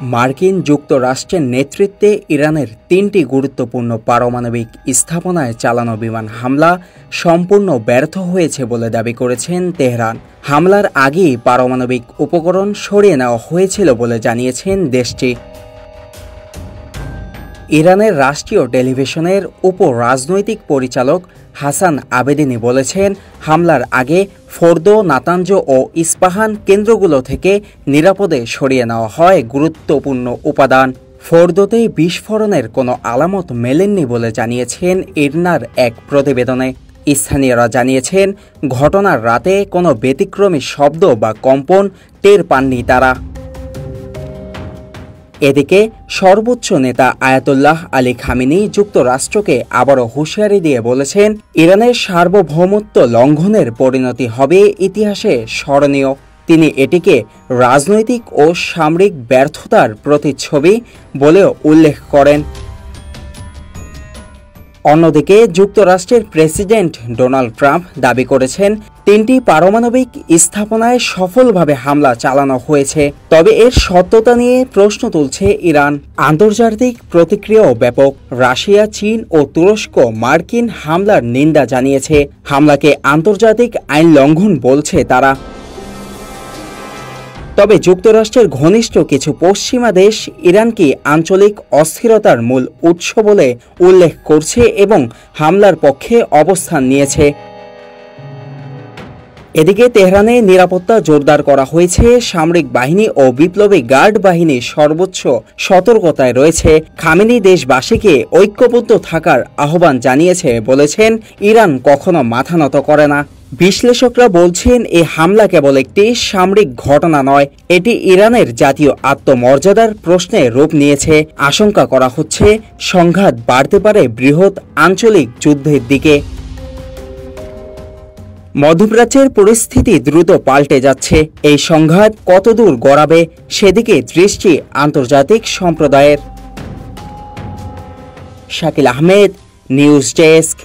মার্কিন যুক্তরাষ্ট্রের নেতৃত্বে ইরানের ৩টি গুরুত্বপূর্ণ পারমাণবিক স্থাপনায় চালানো বিমান হামলা সম্পূর্ণ ব্যর্থ হয়েছে বলে দাবি করেছেন তেহরান। হামলার আগেই পারমাণবিক উপকরণ সরিয়ে নেওয়া হয়েছিল বলে জানিয়েছেন দেশটি। ইরানের রাষ্ট্রীয় টেলিভিশনের উপ-রাজনৈতিক পরিচালক হাসান আবেদিনি বলেছেন, হামলার আগে ফোর্দো, নাতাঞ্জ ও ইস্পাহান কেন্দ্রগুলো থেকে নিরাপদে সরিয়ে নেওয়া হয় গুরুত্বপূর্ণ উপাদান। ফোর্দোতে বিস্ফোরণের কোনো আলামত মেলেননি বলে জানিয়েছেন ইরনার এক প্রতিবেদনে। স্থানীয়রা জানিয়েছেন, ঘটনার রাতে কোনো ব্যতিক্রমী শব্দ বা কম্পন টের পাননি তারা। এদিকে সর্বোচ্চ নেতা আয়াতুল্লাহ আলী খামেনি যুক্তরাষ্ট্রকে আবারও হুঁশিয়ারি দিয়ে বলেছেন, ইরানের সার্বভৌমত্ব লঙ্ঘনের পরিণতি হবে ইতিহাসে স্মরণীয়। তিনি এটিকে রাজনৈতিক ও সামরিক ব্যর্থতার প্রতিচ্ছবি বলেও উল্লেখ করেন। অন্যদিকে যুক্তরাষ্ট্রের প্রেসিডেন্ট ডোনাল্ড ট্রাম্প দাবি করেছেন, ৩টি পারমাণবিক স্থাপনায় সফলভাবে হামলা চালানো হয়েছে। তবে এর সত্যতা নিয়ে প্রশ্ন তুলছে ইরান। আন্তর্জাতিক প্রতিক্রিয়াও ব্যাপক। রাশিয়া, চীন ও তুরস্ক মার্কিন হামলার নিন্দা জানিয়েছে। হামলাকে আন্তর্জাতিক আইন লঙ্ঘন বলছে তারা। তবে যুক্তরাষ্ট্রের ঘনিষ্ঠ কিছু পশ্চিমা দেশ ইরানকে আঞ্চলিক অস্থিরতার মূল উৎস বলে উল্লেখ করছে এবং হামলার পক্ষে অবস্থান নিয়েছে। এদিকে তেহরানে নিরাপত্তা জোরদার করা হয়েছে। সামরিক বাহিনী ও বিপ্লবী গার্ড বাহিনী সর্বোচ্চ সতর্কতায় রয়েছে। খামেনি দেশবাসীকে ঐক্যবদ্ধ থাকার আহ্বান জানিয়েছে, বলেছেন, ইরান কখনো মাথা নত করে না। বিশ্লেষকরা বলছেন, এই হামলা কেবল একটি সামরিক ঘটনা নয়, এটি ইরানের জাতীয় আত্মমর্যাদার প্রশ্নে রূপ নিয়েছে। আশঙ্কা করা হচ্ছে সংঘাত বাড়তে পারে বৃহৎ আঞ্চলিক যুদ্ধের দিকে। মধ্যপ্রাচ্যের পরিস্থিতি দ্রুত পাল্টে যাচ্ছে। এই সংঘাত কতদূর গড়াবে সেদিকে দৃষ্টি আন্তর্জাতিক সম্প্রদায়ের। Shakil Ahmed, news desk.